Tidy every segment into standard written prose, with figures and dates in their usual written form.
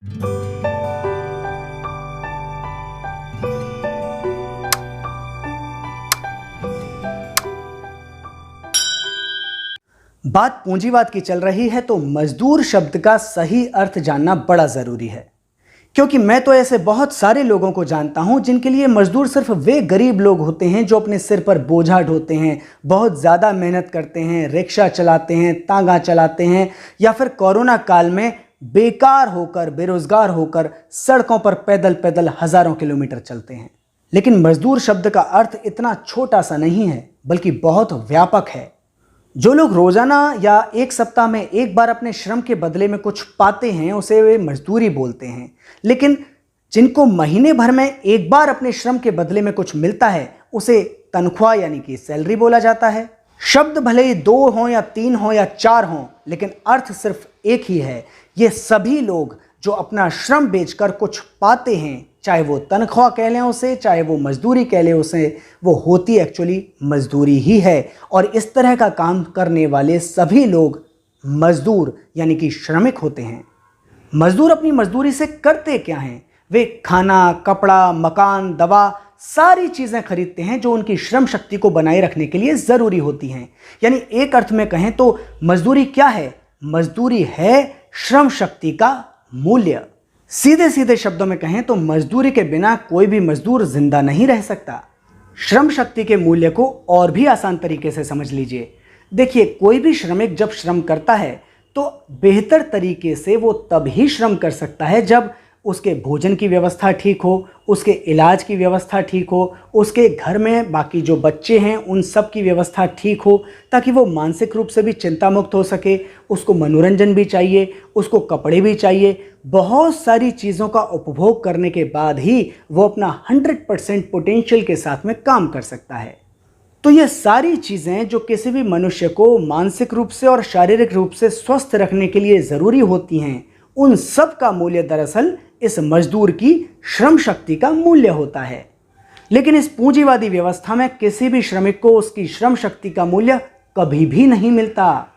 बात पूंजीवाद की चल रही है तो मजदूर शब्द का सही अर्थ जानना बड़ा जरूरी है, क्योंकि मैं तो ऐसे बहुत सारे लोगों को जानता हूं जिनके लिए मजदूर सिर्फ वे गरीब लोग होते हैं जो अपने सिर पर बोझा ढोते हैं, बहुत ज़्यादा मेहनत करते हैं, रिक्शा चलाते हैं, तांगा चलाते हैं, या फिर कोरोना काल में बेकार होकर, बेरोजगार होकर सड़कों पर पैदल पैदल हजारों किलोमीटर चलते हैं। लेकिन मजदूर शब्द का अर्थ इतना छोटा सा नहीं है, बल्कि बहुत व्यापक है। जो लोग रोजाना या एक सप्ताह में एक बार अपने श्रम के बदले में कुछ पाते हैं उसे वे मजदूरी बोलते हैं, लेकिन जिनको महीने भर में एक बार अपने श्रम के बदले में कुछ मिलता है उसे तनख्वाह यानी कि सैलरी बोला जाता है। शब्द भले ही 2 हों या 3 हों या 4 हों, लेकिन अर्थ सिर्फ एक ही है। ये सभी लोग जो अपना श्रम बेचकर कुछ पाते हैं, चाहे वो तनख्वाह कह लें उसे, चाहे वो मजदूरी कह लें उसे, वो होती एक्चुअली मजदूरी ही है। और इस तरह का काम करने वाले सभी लोग मजदूर यानी कि श्रमिक होते हैं। मजदूर अपनी मजदूरी से करते क्या हैं? वे खाना, कपड़ा, मकान, दवा, सारी चीज़ें खरीदते हैं जो उनकी श्रम शक्ति को बनाए रखने के लिए ज़रूरी होती हैं। यानी एक अर्थ में कहें तो मजदूरी क्या है? मजदूरी है श्रम शक्ति का मूल्य। सीधे सीधे शब्दों में कहें तो मजदूरी के बिना कोई भी मजदूर जिंदा नहीं रह सकता। श्रम शक्ति के मूल्य को और भी आसान तरीके से समझ लीजिए। देखिए, कोई भी श्रमिक जब श्रम करता है तो बेहतर तरीके से वो तब ही श्रम कर सकता है जब उसके भोजन की व्यवस्था ठीक हो, उसके इलाज की व्यवस्था ठीक हो, उसके घर में बाकी जो बच्चे हैं उन सब की व्यवस्था ठीक हो, ताकि वो मानसिक रूप से भी चिंता मुक्त हो सके। उसको मनोरंजन भी चाहिए, उसको कपड़े भी चाहिए, बहुत सारी चीज़ों का उपभोग करने के बाद ही वो अपना 100% पोटेंशियल के साथ में काम कर सकता है। तो ये सारी चीज़ें जो किसी भी मनुष्य को मानसिक रूप से और शारीरिक रूप से स्वस्थ रखने के लिए ज़रूरी होती हैं, उन सब का मूल्य दरअसल इस मजदूर की श्रम शक्ति का मूल्य होता है। लेकिन इस पूंजीवादी व्यवस्था में किसी भी श्रमिक को उसकी श्रम शक्ति का मूल्य कभी भी नहीं मिलता।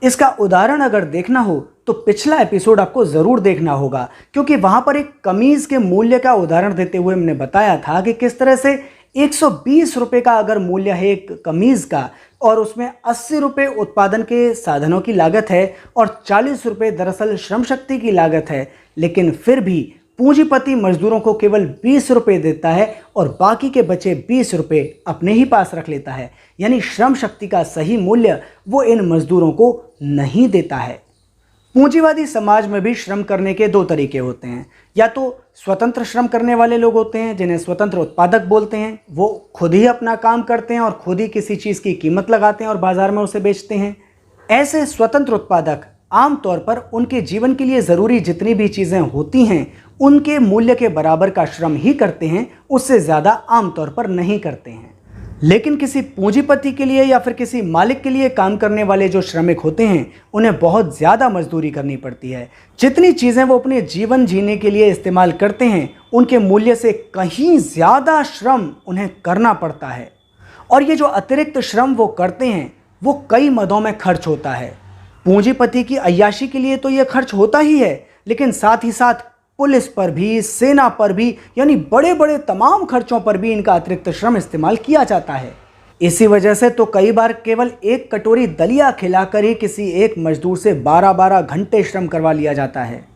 इसका उदाहरण अगर देखना हो तो पिछला एपिसोड आपको ज़रूर देखना होगा, क्योंकि वहाँ पर एक कमीज़ के मूल्य का उदाहरण देते हुए हमने बताया था कि किस तरह से 120 रुपये का अगर मूल्य है एक कमीज़ का, और उसमें 80 रुपये उत्पादन के साधनों की लागत है और 40 रुपये दरअसल श्रम शक्ति की लागत है, लेकिन फिर भी पूंजीपति मजदूरों को केवल 20 रुपये देता है और बाकी के बचे 20 रुपये अपने ही पास रख लेता है। यानी श्रम शक्ति का सही मूल्य वो इन मजदूरों को नहीं देता है। पूंजीवादी समाज में भी श्रम करने के 2 तरीके होते हैं। या तो स्वतंत्र श्रम करने वाले लोग होते हैं जिन्हें स्वतंत्र उत्पादक बोलते हैं, वो खुद ही अपना काम करते हैं और खुद ही किसी चीज़ की कीमत लगाते हैं और बाजार में उसे बेचते हैं। ऐसे स्वतंत्र उत्पादक आमतौर पर उनके जीवन के लिए ज़रूरी जितनी भी चीज़ें होती हैं उनके मूल्य के बराबर का श्रम ही करते हैं, उससे ज़्यादा आमतौर पर नहीं करते हैं। लेकिन किसी पूंजीपति के लिए या फिर किसी मालिक के लिए काम करने वाले जो श्रमिक होते हैं उन्हें बहुत ज़्यादा मजदूरी करनी पड़ती है। जितनी चीज़ें वो अपने जीवन जीने के लिए इस्तेमाल करते हैं उनके मूल्य से कहीं ज़्यादा श्रम उन्हें करना पड़ता है। और ये जो अतिरिक्त श्रम वो करते हैं वो कई मदों में खर्च होता है। पूंजीपति की अय्याशी के लिए तो ये खर्च होता ही है, लेकिन साथ ही साथ पुलिस पर भी, सेना पर भी, यानी बड़े बड़े तमाम खर्चों पर भी इनका अतिरिक्त श्रम इस्तेमाल किया जाता है। इसी वजह से तो कई बार केवल एक कटोरी दलिया खिलाकर ही किसी एक मजदूर से 12-12 घंटे श्रम करवा लिया जाता है।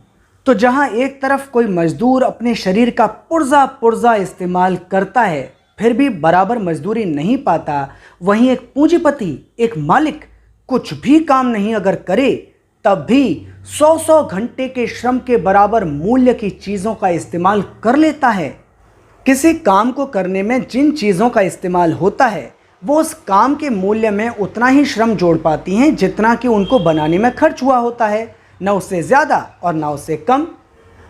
तो जहां एक तरफ कोई मजदूर अपने शरीर का पुर्जा पुर्जा इस्तेमाल करता है फिर भी बराबर मजदूरी नहीं पाता, वहीं एक पूंजीपति, एक मालिक कुछ भी काम नहीं अगर करे तब भी 100-100 घंटे के श्रम के बराबर मूल्य की चीज़ों का इस्तेमाल कर लेता है। किसी काम को करने में जिन चीज़ों का इस्तेमाल होता है वो उस काम के मूल्य में उतना ही श्रम जोड़ पाती हैं जितना कि उनको बनाने में खर्च हुआ होता है, न उससे ज़्यादा और न उससे कम।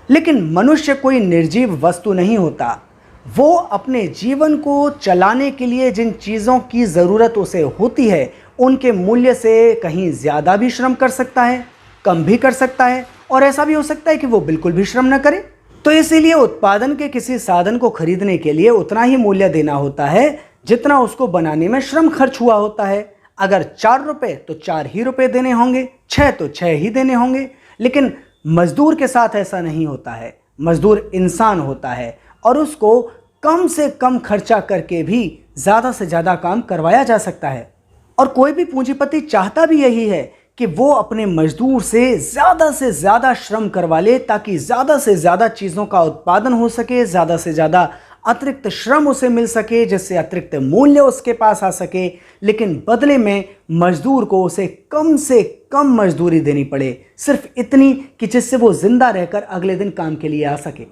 लेकिन मनुष्य कोई निर्जीव वस्तु नहीं होता। वो अपने जीवन को चलाने के लिए जिन चीज़ों की ज़रूरत उसे होती है उनके मूल्य से कहीं ज़्यादा भी श्रम कर सकता है, कम भी कर सकता है, और ऐसा भी हो सकता है कि वो बिल्कुल भी श्रम न करे। तो इसीलिए उत्पादन के किसी साधन को खरीदने के लिए उतना ही मूल्य देना होता है जितना उसको बनाने में श्रम खर्च हुआ होता है। अगर 4 रुपये तो 4 ही रुपये देने होंगे, 6 तो 6 ही देने होंगे। लेकिन मजदूर के साथ ऐसा नहीं होता है। मजदूर इंसान होता है और उसको कम से कम खर्चा करके भी ज़्यादा से ज़्यादा काम करवाया जा सकता है। और कोई भी पूंजीपति चाहता भी यही है कि वो अपने मजदूर से ज़्यादा श्रम करवा ले, ताकि ज़्यादा से ज़्यादा चीज़ों का उत्पादन हो सके, ज़्यादा से ज़्यादा अतिरिक्त श्रम उसे मिल सके, जिससे अतिरिक्त मूल्य उसके पास आ सके। लेकिन बदले में मजदूर को उसे कम से कम मजदूरी देनी पड़े, सिर्फ इतनी कि जिससे वो जिंदा रहकर अगले दिन काम के लिए आ सके।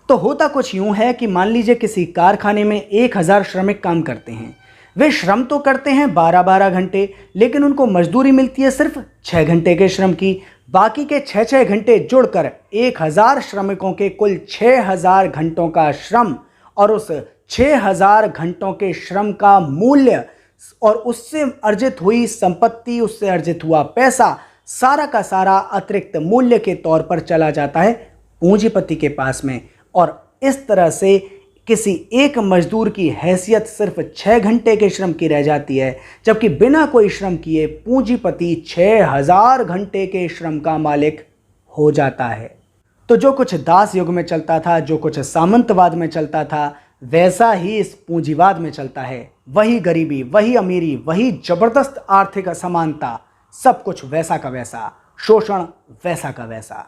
तो होता कुछ यूं है कि मान लीजिए किसी कारखाने में 1000 श्रमिक काम करते हैं। वे श्रम तो करते हैं 12-12 घंटे, लेकिन उनको मजदूरी मिलती है सिर्फ 6 घंटे के श्रम की। बाकी के 6-6 घंटे जुड़कर 1000 श्रमिकों के कुल 6000 घंटों का श्रम, और उस 6000 घंटों के श्रम का मूल्य और उससे अर्जित हुई संपत्ति, उससे अर्जित हुआ पैसा, सारा का सारा अतिरिक्त मूल्य के तौर पर चला जाता है पूंजीपति के पास में। और इस तरह से किसी एक मजदूर की हैसियत सिर्फ 6 घंटे के श्रम की रह जाती है, जबकि बिना कोई श्रम किए पूंजीपति 6000 घंटे के श्रम का मालिक हो जाता है। तो जो कुछ दास युग में चलता था, जो कुछ सामंतवाद में चलता था, वैसा ही इस पूंजीवाद में चलता है। वही गरीबी, वही अमीरी, वही जबरदस्त आर्थिक असमानता, सब कुछ वैसा का वैसा, शोषण वैसा का वैसा।